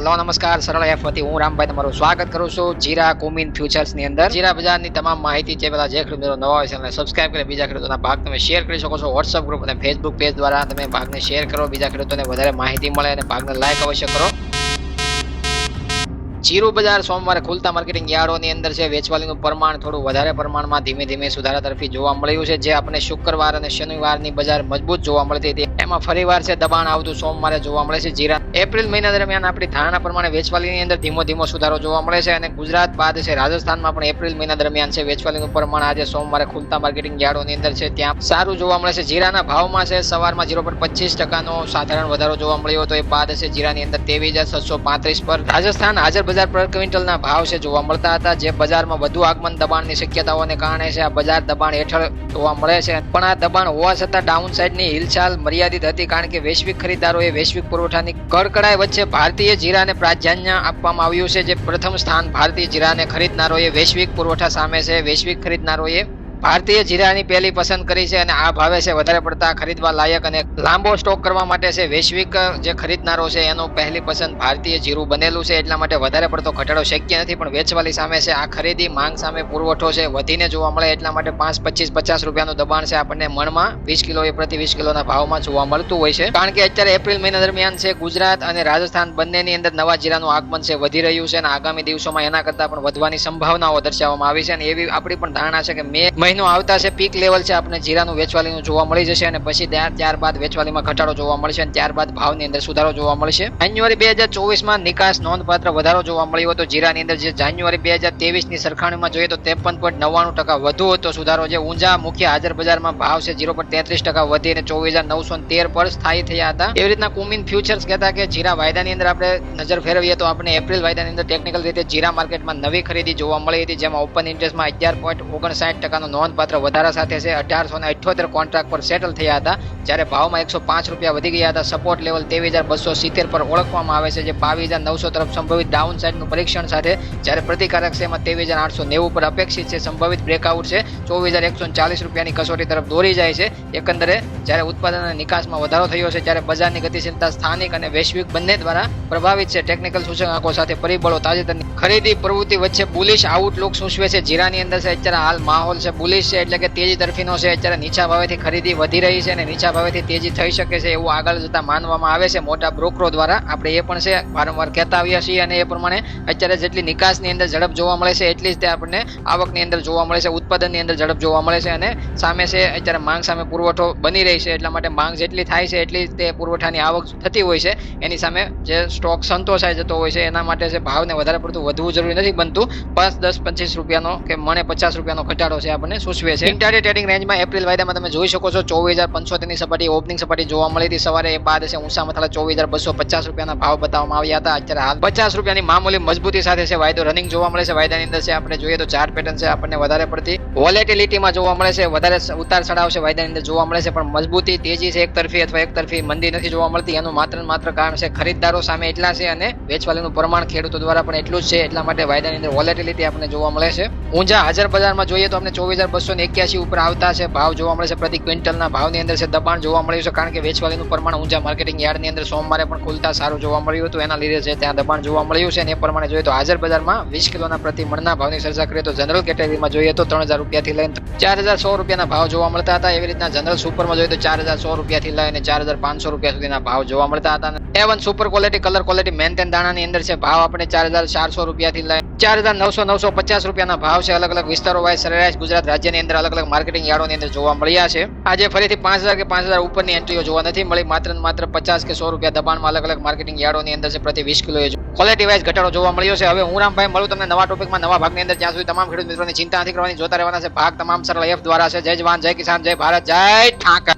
Hello નમસ્કાર, સરળ F વતી હું રામભાઈ તમારું સ્વાગત કરું છું જીરા કોમિન ફ્યુચર્સ ની અંદર. જીરા બજારની તમામ માહિતી છે પેલા જે ખેડૂતો નવા હોય છે અને સબસ્ક્રાઇબ કરી બીજા ખેડૂતોના ભાગ તમે શેર કરી શકો છો. વોટ્સઅપ ગ્રુપ અને ફેસબુક પેજ દ્વારા તમે ભાગને શેર કરો, બીજા ખેડૂતોને વધારે માહિતી મળે અને ભાગને લાઈક અવશ્ય કરો. જીરું બજાર સોમવારે ખુલતા માર્કેટિંગ યાર્ડોની અંદર છે વેચવાલીનું પ્રમાણ થોડું વધારે પ્રમાણમાં ધીમે ધીમે સુધારા તરફી જોવા મળ્યું છે. જે આપણે શુક્રવાર અને શનિવારની બજાર મજબૂત જોવા મળતી હતી એમાં ફરીવાર છે દબાણ આવતું સોમવારે જોવા મળે છે. જીરા એપ્રિલ મહિના દરમિયાન આપણી ધારણા પ્રમાણે વેચવાલીની અંદર ધીમો ધીમો સુધારો જોવા મળે છે અને ગુજરાત બાદ છે રાજસ્થાનમાં પણ એપ્રિલ મહિના દરમિયાન છે વેચવાલીનું પ્રમાણ આજે સોમવારે ખુલતા માર્કેટિંગ યાર્ડોની અંદર છે ત્યાં સારું જોવા મળે છે. જીરાના ભાવમાં છે સવારમાં 0.25% સાધારણ વધારો જોવા મળ્યો હતો. એ બાદ છે જીરાની અંદર 23,735 પર રાજસ્થાન હાજર બજાર પર ક્વિન્ટલના ભાવ છે જોવા મળતા હતા. જે બજારમાં વધુ આગમન દબાણની શક્યતાઓને કારણે છે આ બજાર દબાણ હેઠળ જોવા મળે છે, પણ આ દબાણ હોવા છતાં ડાઉન સાઇડની હિલચાલ મર્યાદિત હતી કારણ કે વૈશ્વિક ખરીદદારોએ વૈશ્વિક પુરવઠાની કડકડાઈ વચ્ચે ભારતીય જીરાને પ્રાધાન્ય આપવામાં આવ્યું છે. જે પ્રથમ સ્થાન ભારતીય જીરાને ખરીદનારોએ વૈશ્વિક પુરવઠા સામે છે. વૈશ્વિક ખરીદનારોએ ભારતીય જીરાની પહેલી પસંદ કરી છે અને આ ભાવે છે વધારે પડતા ખરીદવા લાયક અને લાંબો સ્ટોક કરવા માટે છે વૈશ્વિક જે ખરીદનારો છે એનો પહેલી પસંદ ભારતીય જીરું બનેલું છે. એટલા માટે વધારે પડતો ઘટાડો શક્ય નથી, પણ વેચવાલી સામે છે આ ખરીદી માંગ સામે પુરવઠો છે વધીને જોવા મળે એટલા માટે 5, 25, 50 રૂપિયાનું દબાણ છે આપણને મણમાં 20 કિલો એ પ્રતિ 20 કિલોના ભાવમાં જોવા મળતું હોય છે. કારણ કે અત્યારે એપ્રિલ મહિના દરમિયાન છે ગુજરાત અને રાજસ્થાન બંનેની અંદર નવા જીરાનું આગમન છે વધી રહ્યું છે અને આગામી દિવસોમાં એના કરતા પણ વધવાની સંભાવનાઓ દર્શાવવામાં આવી છે અને એવી આપણી પણ ધારણા છે કે મહિનો આવતા છે પીક લેવલ છે આપણે જીરાનું વેચવાલીનું જોવા મળી જશે અને પછી ત્યારબાદ વેચવાલીમાં ઘટાડો જોવા મળશે અને ત્યારબાદ ભાવની અંદર સુધારો જોવા મળશે. જાન્યુઆરી 2024માં નિકાસ નોંધપાત્ર વધારો જોવા મળ્યો હતો જીરાની અંદર. જે જાન્યુઆરી 2023ની સરખામણીમાં જોઈએ તો 53.99% વધુ હતો સુધારો. જે ઊંઝા મુખ્ય હાજર બજારમાં ભાવ છે 0.33% વધી અને 24,913 પર સ્થાયી થયા હતા. એવી રીતના કોમિન ફ્યુચર્સ કહેતા કે જીરા વાયદાની અંદર આપણે નજર ફેરવીએ તો આપણે એપ્રિલ વાયદાની અંદર ટેકનિકલ રીતે જીરા માર્કેટમાં નવી ખરીદી જોવા મળી હતી, જેમાં ઓપન ઇન્ટરેસ્ટમાં 11.59%નો નોંધપાત્ર વધારા સાથે છે 1878 કોન્ટ્રાક્ટ પર સેટલ થયા હતા. જ્યારે ભાવમાં 105 રૂપિયા વધી ગયા હતા. સપોર્ટ લેવલ 23,270 પર ઓળખવામાં આવે છે. જે 22,900 તરફ સંભવિત ડાઉન સાઇડનું પરીક્ષણ સાથે જ્યારે પ્રતિકારક છે એમાં 23,890 પર અપેક્ષિત છે. સંભવિત બ્રેકઆઉટ છે 24,140 રૂપિયાની કસોટી તરફ દોરી જાય છે. એકંદરે જ્યારે ઉત્પાદન અને નિકાસમાં વધારો થયો છે ત્યારે બજારની ગતિશીલતા સ્થાનિક અને વૈશ્વિક બંને દ્વારા પ્રભાવિત છે. ટેકનિકલ સૂચકાંકો સાથે પરિબળો તાજેતરની ખરીદી પ્રવૃત્તિ વચ્ચે બુલિશ આઉટલુક સૂચવે છે. જીરાની અંદર છે અત્યારે હાલ માહોલ છે બુલિશ છે, એટલે કે તેજી તરફીનો છે. અત્યારે નીચા ભાવેથી ખરીદી વધી રહી છે અને નીચા ભાવેથી તેજી થઈ શકે છે એવું આગળ જતા માનવામાં આવે છે મોટા બ્રોકરો દ્વારા. આપણે એ પણ છે વારંવાર કહેતા આવ્યા છીએ અને એ પ્રમાણે અત્યારે જેટલી નિકાસની અંદર ઝડપ જોવા મળે છે એટલી જ તે આપણને આવકની અંદર જોવા મળે છે, ઉત્પાદનની અંદર ઝડપ જોવા મળે છે અને સામે છે અત્યારે માંગ સામે પુરવઠો બની રહી છે. એટલા માટે માંગ જેટલી થાય છે એટલી તે પુરવઠાની આવક થતી હોય છે. એની સામે જે સ્ટોક સંતોષાઈ જતો હોય છે એના માટે છે ભાવને વધારે પડતું વધવું જરૂરી નથી બનતું. 5, 10, 25 રૂપિયાનો કે મને 50 રૂપિયાનો ઘટાડો છે આપણને સૂચવે છે. ઇન્ટ્રાડે ટ્રેડિંગ રેન્જમાં એપ્રિલ વાયદામાં તમે જોઈ શકો છો 24,075ની સપાટી ઓપનિંગ સપાટી જોવા મળી હતી સવારે. એ બાદ છે ઊંચા મથાળા 24,250 રૂપિયાના ભાવ બતાવવામાં આવ્યા હતા. અત્યારે હાલ 50 રૂપિયાની મામૂલી મજબૂતી સાથે છે વાયદો રનિંગ જોવા મળે છે. વાયદાની અંદર છે આપણે જોઈએ તો ચાર્ટ પેટર્ન છે આપણને વધારે પડતી વોલેટિલિટીમાં જોવા મળે છે, વધારે ઉતાર ચઢાવ છે વાયદાની અંદર જોવા મળે છે, પણ મજબૂતી તેજી છે એકતરફી અથવા એકતરફી મંદી નથી જોવા મળતી. એનું માત્ર કારણ છે ખરીદદારો સામે એટલા છે અને વેચવાલીનું પ્રમાણ ખેડૂતો દ્વારા પણ એટલું જ છે. એટલા માટે વાયદાની અંદર વોલેટિલિટી આપણને જોવા મળે છે. ઊંઝા હાજર બજારમાં જોઈએ તો આપણે 24,281 ઉપર આવતા છે ભાવ જોવા મળે છે. પ્રતિ ક્વિન્ટલના ભાવની અંદર છે દબાણ જોવા મળ્યું છે કારણ કે વેચવાલીનું પ્રમાણ ઊંઝા માર્કેટિંગ યાર્ડની અંદર સોમવારે પણ ખુલતા સારું જોવા મળ્યું હતું. એના લીધે છે ત્યાં દબાણ જોવા મળ્યું છે અને એ પ્રમાણે જોઈએ તો હાજર બજારમાં 20 કિલોના પ્રતિ મણના ભાવની ચર્ચા કરીએ તો જનરલ કેટેગરીમાં જોઈએ તો 3,000 રૂપિયાથી લઈને 4,100 રૂપિયાના ભાવ જોવા મળતા હતા. એવી રીતના જનરલ સુપરમાં જોઈએ તો 4,100 રૂપિયાથી લઈને 4,500 રૂપિયા સુધીના ભાવ જોવા મળતા હતા. A1 super quality colour quality maintain દાણાની અંદર છે ભાવ આપણે 4,400 રૂપિયાથી લઈને 4,950 રૂપિયાના ભાવ છે. અલગ અલગ વિસ્તારો વાઇઝ સરેરાશ ગુજરાત રાજ્યની અંદર અલગ અલગ માર્કેટિંગ યાર્ડોની અંદર જોવા મળ્યા છે. આજે ફરીથી 5,000 કે 5,000 ઉપરની એન્ટ્રીઓ જોવા નથી મળી. માત્ર 50 કે 100 રૂપિયા દબાણમાં અલગ અલગ માર્કેટિંગ યાર્ડોની અંદર છે પ્રતિ 20 કિલો ક્વોલિટી વાઇઝ ઘટાડો જોવા મળ્યો છે. હવે હું રામભાઈ મળું તમને નવા ટોપિકમાં નવા ભાગની અંદર. જ્યાં સુધી તમામ ખેડૂત મિત્રોની ચિંતા નથી કરવાની, જોતા રહેવાના છે ભાગ તમામ સરળ એફ દ્વારા છે. જય જવાન, જય કિસાન, જય ભારત, જય ઠાકર.